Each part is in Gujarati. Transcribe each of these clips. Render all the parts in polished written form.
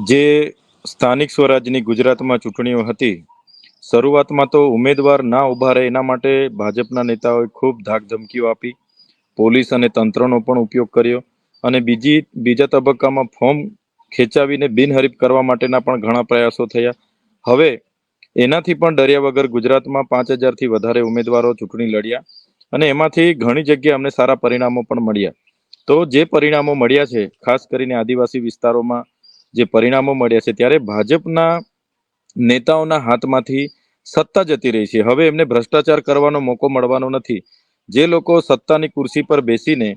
જે સ્થાનિક સ્વરાજની ગુજરાતમાં ચૂંટણીઓ હતી, શરૂઆતમાં તો ઉમેદવાર ના ઉભા રહે એના માટે ભાજપના નેતાઓએ ખૂબ ધાકધમકીઓ આપી, પોલીસ અને તંત્રનો પણ ઉપયોગ કર્યો અને બીજા તબક્કામાં ફોર્મ ખેંચાવીને બિનહરીફ કરવા માટેના પણ ઘણા પ્રયાસો થયા. હવે એનાથી પણ ડર્યા વગર ગુજરાતમાં 5,000થી વધારે ઉમેદવારો ચૂંટણી લડ્યા અને એમાંથી ઘણી જગ્યાએ અમને સારા પરિણામો પણ મળ્યા. તો જે પરિણામો મળ્યા છે, ખાસ કરીને આદિવાસી વિસ્તારોમાં જે પરિણામો મળ્યા છે, ત્યારે ભાજપના નેતાઓના હાથમાંથી સત્તા જતી રહી છે. હવે એમને ભ્રષ્ટાચાર કરવાનો મોકો મળવાનો નથી. જે લોકો સત્તાની ખુરશી પર બેસીને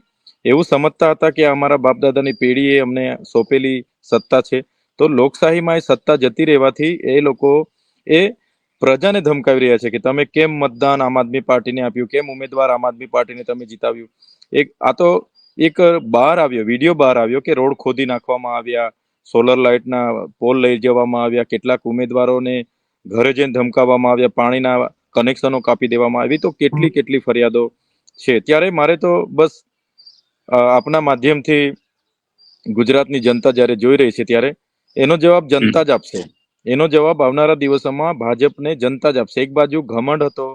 એવું સમજતા હતા કે અમારા બાપદાદાની પેઢીએ અમને સોંપેલી સત્તા છે, તો લોકશાહીમાં એ સત્તા જતી રહેવાથી એ લોકો એ પ્રજાને ધમકાવી રહ્યા છે કે તમે કેમ મતદાન આમ આદમી પાર્ટીને આપ્યું, કેમ ઉમેદવાર આમ આદમી પાર્ટીને તમે જીતાવ્યું. એક વિડીયો બહાર આવ્યો કે રોડ ખોદી નાખવામાં આવ્યા, સોલર લાઇટના પોલ લઈ જવામાં આવ્યા, કેટલાક ઉમેદવારોને ઘરે જઈને ધમકાવવામાં આવ્યા, પાણીના કનેક્શનો કાપી દેવામાં આવી. તો કેટલી ફરિયાદો છે. ત્યારે મારે તો બસ આપના માધ્યમથી ગુજરાતની જનતા જ્યારે જોઈ રહી છે, ત્યારે એનો જવાબ જનતા જ આપશે. એનો જવાબ આવનારા દિવસોમાં ભાજપને જનતા જ આપશે. એક બાજુ ઘમંડ હતો,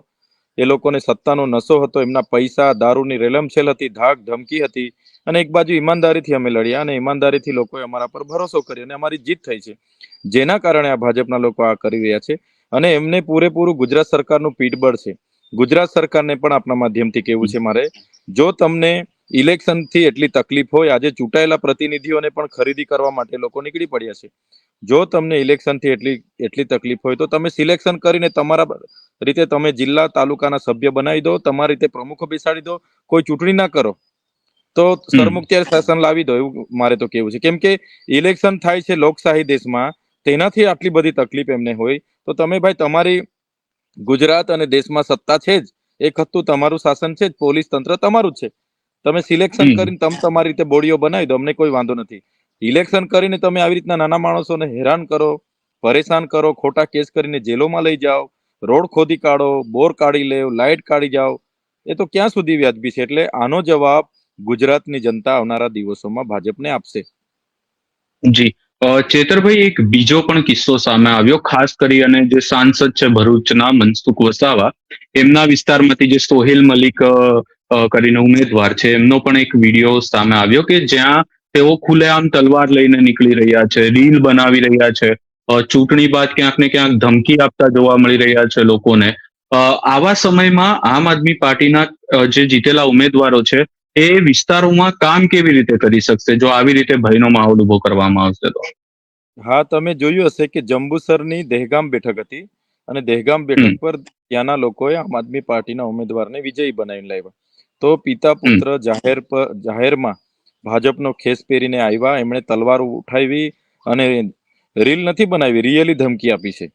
એ લોકોને સત્તાનો નશો હતો, એમના પૈસા દારૂની રેલમછેલ હતી, ધાક ધમકી હતી, અને એક બાજુ ઈમાનદારીથી અમે લડ્યા અને ઈમાનદારીથી લોકોએ અમારા પર ભરોસો કર્યો અને અમારી જીત થઈ છે. જેના કારણે આ ભાજપના લોકો આ કરી રહ્યા છે અને એમને પૂરેપૂરું ગુજરાત સરકારનું પીઠબળ છે. ગુજરાત સરકારને પણ આપના માધ્યમથી કહેવું છે મારે, જો તમને ઇલેક્શનથી એટલી તકલીફ હોય, આજે ચૂંટાયેલા પ્રતિનિધિઓને પણ ખરીદી કરવા માટે લોકો નીકળી પડ્યા છે. જો તમને ઇલેક્શનથી એટલી તકલીફ હોય તો તમે સિલેક્શન કરીને તમારા રીતે તમે જિલ્લા તાલુકાના સભ્ય બનાવી દો, તમારી રીતે પ્રમુખો બેસાડી દો, કોઈ ચૂંટણી ના કરો તો સરમુખત્યાર શાસન લાવી દો, એવું મારે તો કેવું છે. કેમ કે ઇલેક્શન થાય છે લોકશાહી દેશમાં, તેનાથી આટલી બધી તકલીફ એમને હોય તો તમે ભાઈ તમારી ગુજરાત અને દેશમાં સત્તા છે જ, એક હતું તમારું શાસન છે જ, પોલીસ તંત્ર તમારું જ છે. તમે સિલેક્શન કરીને તમે તમારી રીતે બોડીઓ બનાવી દો, અમને કોઈ વાંધો નથી. ઇલેક્શન કરીને તમે આવી રીતના નાના માણસોને હેરાન કરો, પરેશાન કરો, ખોટા કેસ કરીને જેલોમાં લઈ જાઓ, રોડ ખોદી કાઢો, બોર કાઢી લેવ, લાઇટ કાઢી જાઓ, એ તો ક્યાં સુધી વ્યાજબી છે? એટલે આનો જવાબ ગુજરાતની જનતા આવનારા દિવસોમાં ભાજપને આપશે. જી ચેતરભાઈ, એક બીજો પણ કિસ્સો સામે આવ્યો, ખાસ કરી અને જે સાંસદ છે ભરૂચના મનસુખ વસાવા, એમના વિસ્તારમાંથી જે સોહેલ મલિક કરીને ઉમેદવાર છે, એમનો પણ એક વિડીયો સામે આવ્યો કે જ્યાં તેઓ ખુલ્લેઆમ તલવાર લઈને નીકળી રહ્યા છે, રીલ બનાવી રહ્યા છે, ચૂંટણી બાદ ક્યાંક ને ક્યાંક ધમકી આપતા જોવા મળી રહ્યા છે લોકોને. આવા સમયમાં આમ આદમી પાર્ટીના જે જીતેલા ઉમેદવારો છે એ વિસ્તારોમાં કામ કેવી રીતે કરી શકશે જો આવી રીતે ભયનો માહોલ ઉભો કરવામાં આવશે તો? હા, તમે જોયું હશે કે જંબુસરની દહેગામ બેઠક હતી અને દહેગામ બેઠક પર ત્યાંના લોકોએ આમ આદમી પાર્ટીના ઉમેદવારને વિજયી બનાવીને લાવ્યા. તો પિતા પુત્ર જાહેરમાં ભાજપનો ખેસ પહેરીને આવ્યા, એમણે તલવાર ઉઠાવી અને રીલ નથી બનાવી, રિયલી ધમકી આપી છે,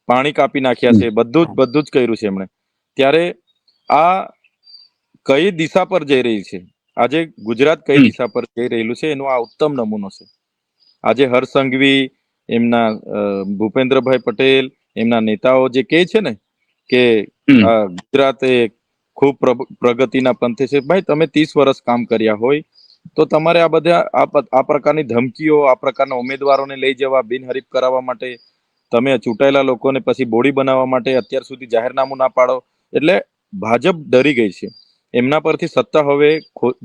પાણી કાપી નાખ્યા છે, બધું જ કર્યું છે એમણે. ત્યારે આ કઈ દિશા પર જઈ રહી છે, આજે ગુજરાત કઈ દિશા પર જઈ રહેલું છે, એનો આ ઉત્તમ નમૂનો છે. આજે હર્ષ સંઘવી, એમના ભૂપેન્દ્રભાઈ પટેલ, એમના નેતાઓ જે કહે છે ને કે ગુજરાત એ ખૂબ પ્રગતિના પંથે છે, ભાઈ તમે 30 વર્ષ કામ કર્યા હોય તો તમારે આ પ્રકારની ધમકીઓ, આ પ્રકારના ઉમેદવારોને લઈ જવા, બિનહરીફ કરાવવા માટે, તમે ચૂંટાયેલા લોકોને પછી બોડી બનાવવા માટે અત્યાર સુધી જાહેરનામું ના પાડો. એટલે ભાજપ ડરી ગઈ છે, એમના પરથી સત્તા હવે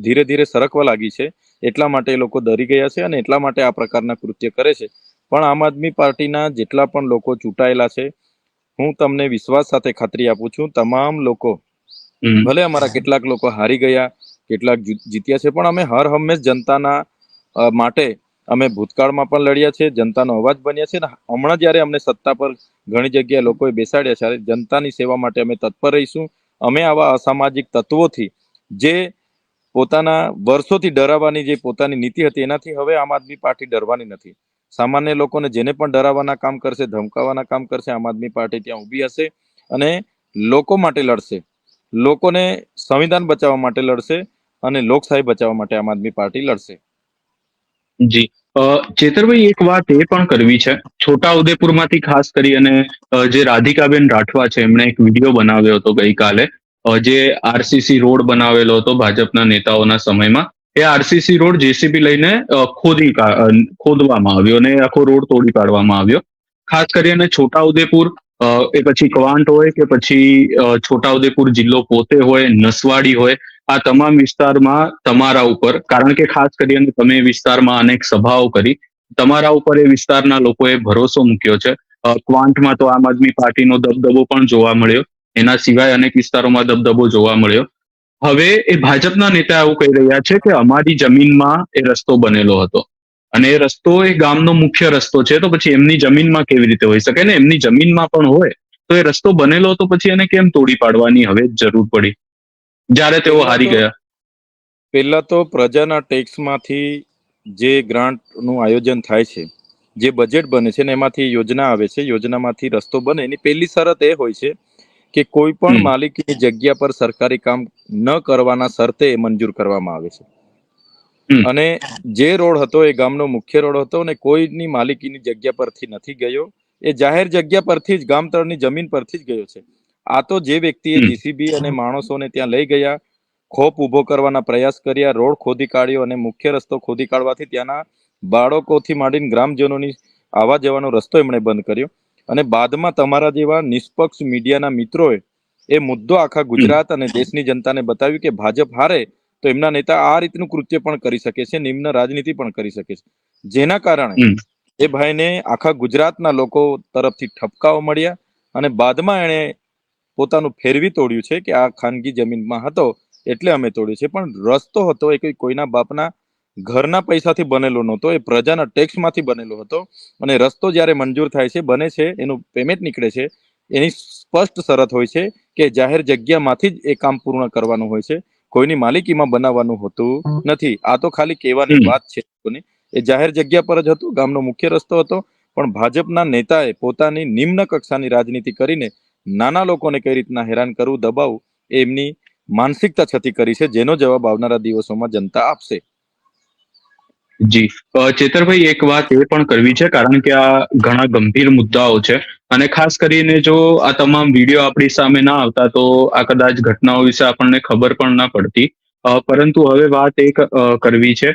ધીરે ધીરે સરકવા લાગી છે. એટલા માટે એ લોકો ડરી ગયા છે અને એટલા માટે આ પ્રકારના કૃત્ય કરે છે. પણ આમ આદમી પાર્ટીના જેટલા પણ લોકો ચૂંટાયેલા છે, હું તમને વિશ્વાસ સાથે ખાતરી આપું છું, તમામ લોકો, ભલે અમારા કેટલાક લોકો હારી ગયા, કેટલાક જીત્યા છે, પણ અમે હર હંમેશ જનતાના માટે અમે ભૂતકાળમાં પણ લડ્યા છે, જનતાનો અવાજ બન્યા છે ને હમણાં જયારે અમને સત્તા પર ઘણી જગ્યાએ લોકોએ બેસાડ્યા છે, જનતાની સેવા માટે અમે તત્પર રહીશું. અમે આવા અસામાજિક તત્વોથી જે પોતાના વર્ષોથી ડરાવવાની જે પોતાની નીતિ હતી, એનાથી હવે આમ આદમી પાર્ટી ડરવાની નથી. સામાન્ય લોકોને જેને પણ ડરાવવાના કામ કરશે, ધમકાવવાના કામ કરશે, આમ આદમી પાર્ટી ત્યાં ઊભી હશે અને લોકો માટે લડશે, લોકોને સંવિધાન બચાવવા માટે લડશે અને લોકશાહી બચાવવા માટે આમ આદમી પાર્ટી લડશે. જી ચેતરભાઈ, એક વાત એ પણ કરવી છે, છોટા ઉદેપુરમાંથી ખાસ કરી અને જે રાધિકાબેન રાઠવા છે, એમણે એક વિડીયો બનાવ્યો હતો ગઈકાલે, જે આરસીસી રોડ બનાવેલો હતો ભાજપના નેતાઓના સમયમાં. એ આરસીસી રોડ જેસીબી લઈને ખોદવામાં આવ્યો અને આખો રોડ તોડી પાડવામાં આવ્યો. ખાસ કરીને છોટાઉદેપુર, એ પછી કવાંટ હોય કે પછી છોટાઉદેપુર જિલ્લો પોતે હોય, નસવાડી હોય, આ તમામ વિસ્તારમાં તમારા ઉપર, કારણ કે ખાસ કરીને તમે એ વિસ્તારમાં અનેક સભાઓ કરી, તમારા ઉપર એ વિસ્તારના લોકોએ ભરોસો મૂક્યો છે. ક્વાંટમાં તો આમ આદમી પાર્ટીનો દબદબો પણ જોવા મળ્યો. એના સિવાય અનેક વિસ્તારોમાં દબદબો જોવા મળ્યો. હવે એ ભાજપના નેતા એવું કહી રહ્યા છે કે અમારી જમીનમાં એ રસ્તો બનેલો હતો અને એ રસ્તો એ ગામનો મુખ્ય રસ્તો છે, તો પછી એમની જમીનમાં કેવી રીતે હોઈ શકે ને? એમની જમીનમાં પણ હોય તો એ રસ્તો બનેલો તો પછી એને કેમ તોડી પાડવાની હવે જરૂર પડી જ્યારે તેઓ પહેલા હારી તો ગયા? પહેલા તો પ્રજાના ટેક્સમાંથી જે ગ્રાન્ટનું આયોજન થાય છે, જે બજેટ બને છે ને એમાંથી યોજના આવે છે, યોજનામાંથી રસ્તો બને એની પહેલી શરત એ હોય છે કે કોઈ પણ હમ, માલિકીની જગ્યા પર સરકારી કામ ન કરવાના શરતે એ મંજૂર કરવામાં આવે છે. હમ, અને જે રોડ હતો એ ગામનો મુખ્ય રોડ હતો અને કોઈની માલિકીની જગ્યા પરથી નથી ગયો, એ જાહેર જગ્યા પરથી જ ગામતળની જમીન પરથી જ ગયો છે. આ તો જે વ્યક્તિએ હમ, જીસીબી અને માણસોને ત્યાં લઈ ગયા, ખોપ ઉભો કરવાના પ્રયાસ કર્યા, રોડ ખોદી કાઢ્યો અને મુખ્ય રસ્તો ખોદી કાઢવાથી ત્યાંના બાળકોથી માંડીને ગ્રામજનોની આવવા જવાનો રસ્તો એમણે બંધ કર્યો. અને બાદમાં તમારા જેવા નિષ્પક્ષ મીડિયાના મિત્રોએ એ મુદ્દો આખા હમ, ગુજરાત અને દેશની જનતાને બતાવ્યું કે ભાજપ હારે તો એમના નેતા આ રીતનું કૃત્ય પણ કરી શકે છે, નિમ્ન રાજનીતિ પણ કરી શકે છે. જેના કારણે હમ, એ ભાઈને આખા ગુજરાતના લોકો તરફથી ઠપકાઓ મળ્યા અને બાદમાં એણે પોતાનું ફેરવી તોડ્યું છે કે આ ખાનગી જમીનમાં હતો એટલે અમે તોડ્યું છે, પણ રસ્તો હતો એ કોઈના બાપના ઘરના પૈસાથી બનેલો નહોતો, એ પ્રજાના ટેક્સમાંથી બનેલો હતો. અને રસ્તો જ્યારે મંજૂર થાય છે, બને છે, એનું પેમેન્ટ નીકળે છે, એની સ્પષ્ટ શરત હોય છે કે જાહેર જગ્યામાંથી જ એ કામ પૂર્ણ કરવાનું હોય છે, કોઈની માલિકીમાં બનાવવાનું હોતું નથી. આ તો ખાલી કહેવાની હમ. વાત છે. એ જાહેર જગ્યા પર જ હતું, ગામનો મુખ્ય રસ્તો હતો, પણ ભાજપના નેતાએ પોતાની નિમ્ન કક્ષાની રાજનીતિ કરીને નાના લોકોને કઈ રીતના હેરાન કરવું, દબાવવું, એ એમની માનસિકતા છતી કરી છે, જેનો જવાબ આવનારા દિવસોમાં જનતા આપશે. જી, ચેતરભાઈ, એક વાત એ પણ કરવી છે, કારણ કે આ ઘણા ગંભીર મુદ્દાઓ છે અને ખાસ કરીને જો આ તમામ વિડીયો આપણી સામે ના આવતા તો આ કદાચ ઘટનાઓ વિશે આપણને ખબર પણ ના પડતી. પરંતુ હવે વાત કરવી છે,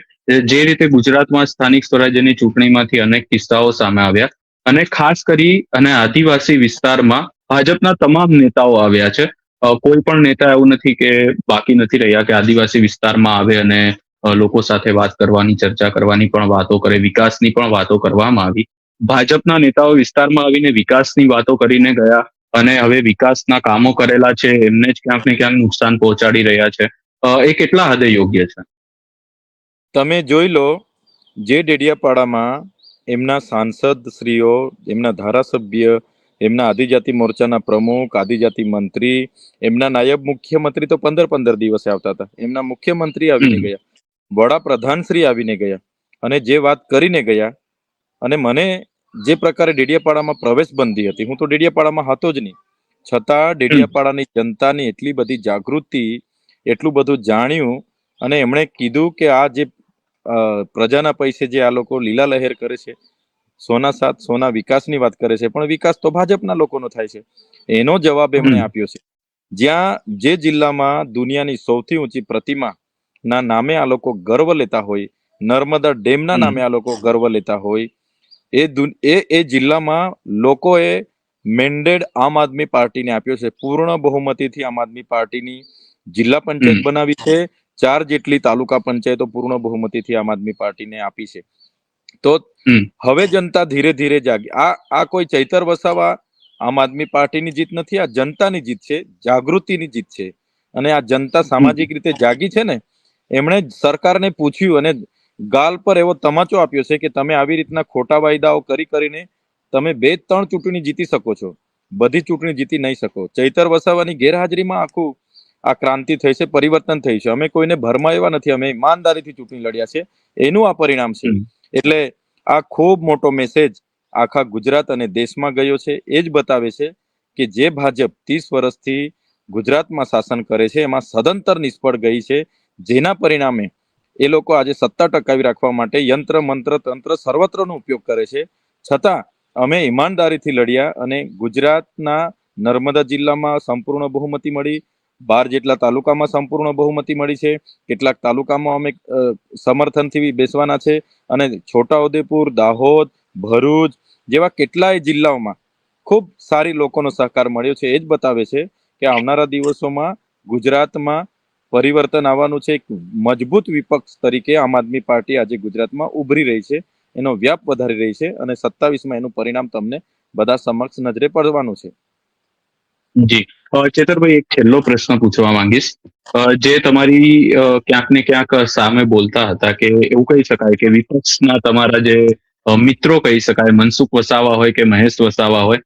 જે રીતે ગુજરાતમાં સ્થાનિક સ્વરાજ્યની ચૂંટણીમાંથી અનેક કિસ્સાઓ સામે આવ્યા અને ખાસ કરી અને આદિવાસી વિસ્તારમાં ભાજપના તમામ નેતાઓ આવ્યા છે. કોઈ પણ નેતા એવું નથી કે બાકી નથી રહ્યા કે આદિવાસી વિસ્તારમાં આવે અને લોકો સાથે વાત કરવાની, ચર્ચા કરવાની પણ વાતો કરે, વિકાસની પણ વાતો કરવામાં આવી. ભાજપના નેતાઓ વિસ્તારમાં આવીને વિકાસની વાતો કરીને ગયા અને હવે વિકાસના કામો કરેલા છે એમને જ ક્યાંક ને ક્યાંક નુકસાન પહોંચાડી રહ્યા છે. એ કેટલા હદે યોગ્ય છે? તમે જોઈ લો, જે ડેડિયાપાડામાં એમના સાંસદ શ્રીઓ, એમના ધારાસભ્ય, એમના આદિજાતિ મોરચાના પ્રમુખ, આદિજાતિ મંત્રી, એમના નાયબ મુખ્યમંત્રી તો 15-15 દિવસે આવતા હતા. એમના મુખ્યમંત્રી આવીને હમ, ગયા, વડાપ્રધાન શ્રી આવીને ગયા અને જે વાત કરીને ગયા. અને મને જે પ્રકારે ડેડિયાપાડામાં પ્રવેશ બંધી હતી, હું તો ડેડિયાપાડામાં હતો જ નહીં, છતાં હમ, ડેડિયાપાડાની જનતાની એટલી બધી જાગૃતિ, એટલું બધું જાણ્યું અને એમણે કીધું કે આ જે પ્રજાના પૈસે જે આ લોકો લીલા લહેર કરે છે, સોના સાથ સોના વિકાસની વાત કરે છે, પણ વિકાસ તો ભાજપના લોકોનો થાય છે. એનો જવાબ એમણે હમ, આપ્યો છે. જ્યાં જે જિલ્લામાં દુનિયાની સૌથી ઊંચી પ્રતિમા ના નામે આ લોકો ગર્વ લેતા હોય, નર્મદા ડેમના હમ, નામે આ લોકો ગર્વ લેતા હોય, એ જિલ્લામાં લોકોએ મેન્ડેડ આમ આદમી પાર્ટીને આપ્યો છે. પૂર્ણ બહુમતીથી આમ આદમી પાર્ટીની જિલ્લા પંચાયત હમ, બનાવી છે. 4 જેટલી તાલુકા પંચાયતો પૂર્ણ બહુમતીથી આમ આદમી પાર્ટીને આપી છે. તો હમ, હવે જનતા ધીરે ધીરે જાગી. આ કોઈ ચૈતર વસાવા આમ આદમી પાર્ટીની જીત નથી, આ જનતાની જીત છે, જાગૃતિની જીત છે. અને આ જનતા હમ, સામાજિક રીતે જાગી છે ને, એમણે સરકારને પૂછ્યું અને ગાલ પર એવો તમાચો આપ્યો છે કે તમે આવી રીતના ખોટા વાયદાઓ કરીને તમે 2-3 ચૂંટણી જીતી શકો છો, બધી ચૂંટણી જીતી નહીં શકો. ચૈતર વસાવાની ગેરહાજરીમાં આખું આ ક્રાંતિ થઈ છે, પરિવર્તન થઈ છે. અમે કોઈને ભરમાવ્યા નથી, અમે ઈમાનદારીથી ચૂંટણી લડ્યા છે, એનું આ પરિણામ છે. હમ. એટલે આ ખૂબ મોટો મેસેજ આખા ગુજરાત અને દેશમાં ગયો છે. એ જ બતાવે છે કે જે ભાજપ 30 વર્ષથી ગુજરાતમાં શાસન કરે છે એમાં સદંતર નિષ્ફળ ગઈ છે, જેના પરિણામે એ લોકો આજે સત્તા ટકાવી રાખવા માટે યંત્ર મંત્ર તંત્ર સર્વત્રનો ઉપયોગ કરે છે. છતાં અમે ઈમાનદારીથી લડ્યા અને ગુજરાતના નર્મદા જિલ્લામાં સંપૂર્ણ બહુમતી મળી, 12 જેટલા તાલુકામાં સંપૂર્ણ બહુમતી મળી છે. કેટલાક તાલુકામાં અમે સમર્થનથી બેસવાના છે અને છોટાઉદેપુર, દાહોદ, ભરૂચ જેવા કેટલાય જિલ્લાઓમાં ખૂબ સારી લોકોનો સહકાર મળ્યો છે. એ જ બતાવે છે કે આવનારા દિવસોમાં ગુજરાતમાં પરિવર્તન આવવાનું છે. એક મજબૂત વિપક્ષ તરીકે આમ આદમી પાર્ટી આજે ગુજરાતમાં ઉભરી રહી છે, એનો વ્યાપ વધારી રહી છે અને 27માં એનું પરિણામ તમને બધા સમક્ષ નજરે પડવાનું છે. જી. ચેતરભાઈ, એક છેલ્લો પ્રશ્ન પૂછવા માંગીશ. જે તમારી ક્યાંક ને ક્યાંક સામે બોલતા હતા કે એવું કહી શકાય કે વિપક્ષના તમારા જે મિત્રો કહી શકાય, મનસુખ વસાવા હોય કે મહેશ વસાવા હોય,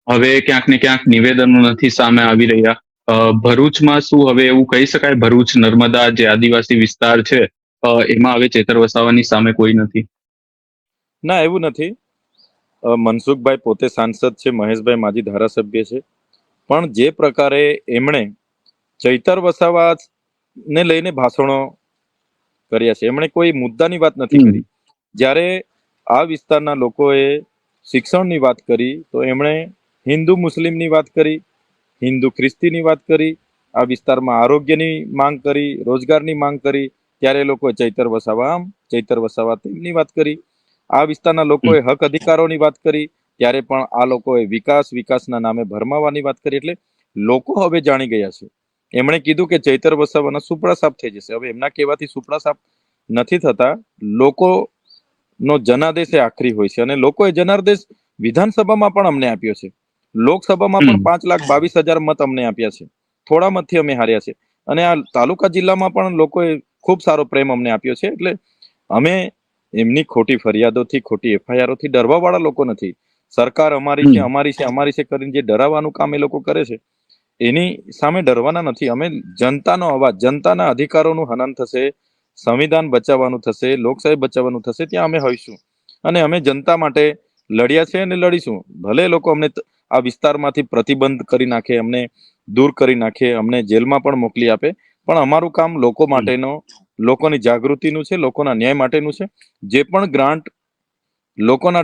હવે ક્યાંક ને ક્યાંક નિવેદનો નથી સામે આવી રહ્યા. ભરૂચમાં શું હવે એવું કહી શકાય, ભરૂચ નર્મદા જે આદિવાસી વિસ્તાર છે, એમાં હવે ચેતર વસાવાની સામે કોઈ નથી? ના, એવું નથી. મનસુખભાઈ પોતે સાંસદ છે, મહેશભાઈ માજી ધારાસભ્ય છે, પણ જે પ્રકારે એમણે ચૈતર વસાવાને લઈને ભાષણો કર્યા છે, એમણે કોઈ મુદ્દાની વાત નથી કરી. જ્યારે આ વિસ્તારના લોકોએ શિક્ષણની વાત કરી તો એમણે હિન્દુ મુસ્લિમની વાત કરી, હિન્દુ ખ્રિસ્તીની વાત કરી, આ વિસ્તારમાં આરોગ્યની માંગ કરી, રોજગારની માંગ કરી, ત્યારે એ લોકોએ ચૈતર વસાવા આમ, ચૈતર વસાવા તેમની વાત કરી. આ વિસ્તારના લોકોએ હક અધિકારોની વાત કરી, ત્યારે પણ આ લોકોએ વિકાસના નામે ભરમાવાની વાત કરી. એટલે લોકો હવે જાણી ગયા છે. એમણે કીધું કે ચૈતર વસાવાના સુપડા સાફ થઈ જશે. હવે એમના કહેવાથી સુપડા સાફ નથી થતા. લોકોનો જનાદેશ એ આખરી હોય છે અને લોકોએ જનાદેશ વિધાનસભામાં પણ અમને આપ્યો છે, લોકસભામાં પણ 5,22,000 મત અમને આપ્યા છે. થોડા મતથી અમે હાર્યા છે અને આ તાલુકા જિલ્લામાં પણ લોકોએ ખૂબ સારો પ્રેમ અમને આપ્યો છે. એટલે અમે એમની ખોટી ફરિયાદોથી, ખોટી એફઆઈઆરોથી ડરવા વાળા લોકો નથી. સરકાર અમારી છે, અમારી છે, અમારી છે કરીને જે ડરાવવાનું કામ એ લોકો કરે છે, એની સામે ડરવાના નથી. અમે જનતાનો અવાજ, જનતાના અધિકારોનું હનન થશે, સંવિધાન બચાવવાનું થશે, લોકશાહી બચાવવાનું થશે, ત્યાં અમે હોઈશું અને અમે જનતા માટે લડ્યા છે અને લડીશું. ભલે લોકો અમને આ વિસ્તારમાંથી પ્રતિબંધ કરી નાખે, અમને દૂર કરી નાખે, અમને જેલમાં પણ મોકલી આપે, પણ અમારું કામ લોકો માટેનો, લોકોની જાગૃતિનું છે, લોકોના ન્યાય માટેનું છે. જે પણ ગ્રાન્ટ લોકોના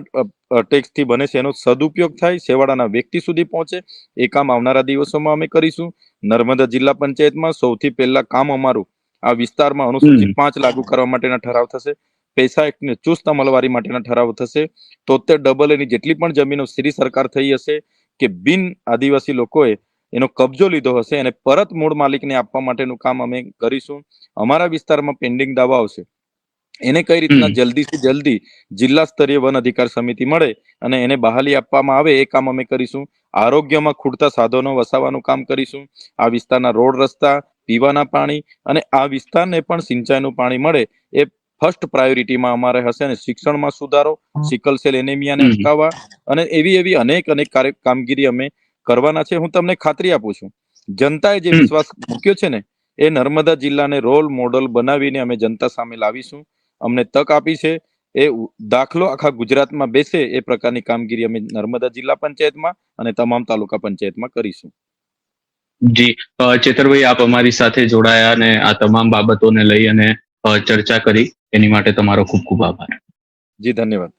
ટેક્સથી બને છે એનો સદુપયોગ થાય, છેવાડાના વ્યક્તિ સુધી પહોંચે, એ કામ આવનારા દિવસોમાં અમે કરીશું. નર્મદા જિલ્લા પંચાયતમાં સૌથી પહેલા કામ અમારું આ વિસ્તારમાં અનુસૂચિત 5 લાગુ કરવા માટેના ઠરાવ થશે, પૈસા એકને ચુસ્ત અમલવારી માટેના ઠરાવ થશે, 73 એની જેટલી પણ જમીનો શ્રી સરકાર થઈ હશે કે બિન આદિવાસી લોકોએ એનો કબજો લીધો હશે એને પરત મૂળ માલિકને આપવા માટેનું કામ અમે કરીશું. અમારા વિસ્તારમાં પેન્ડિંગ દાવા આવશે, એને કઈ રીતના જલ્દીથી જલ્દી જિલ્લા સ્તરીય વન અધિકાર સમિતિ મળે અને એને બહાલી આપવામાં આવે, એ કામ અમે કરીશું. આરોગ્યમાં ખૂટતા સાધનો વસાવવાનું કામ કરીશું. આ વિસ્તારના રોડ, રસ્તા, પીવાના પાણી અને આ વિસ્તારને પણ સિંચાઈનું પાણી મળે, એ ફર્સ્ટ પ્રાયોરિટીમાં અમારે હશે. અને શિક્ષણમાં સુધારો, સિકલ સેલ એનેમિયાને અટકાવવા અને એવી અનેક કામગીરી અમે કરવાના છે. હું તમને ખાતરી આપું છું, જનતાએ જે વિશ્વાસ મૂક્યો છે ને, એ નર્મદા જિલ્લાને રોલ મોડલ બનાવીને અમે જનતા સામે લાવીશું. અમને તક આપી છે, એ દાખલો આખા ગુજરાતમાં બેસે એ પ્રકારની કામગીરી અમે નર્મદા જિલ્લા પંચાયતમાં અને તમામ તાલુકા પંચાયતમાં કરીશું. જી. ચેતરભાઈ, આપ અમારી સાથે જોડાયા અને આ તમામ બાબતોને લઈ અને ચર્ચા કરી, એની માટે તમારો ખૂબ ખૂબ આભાર. જી, ધન્યવાદ.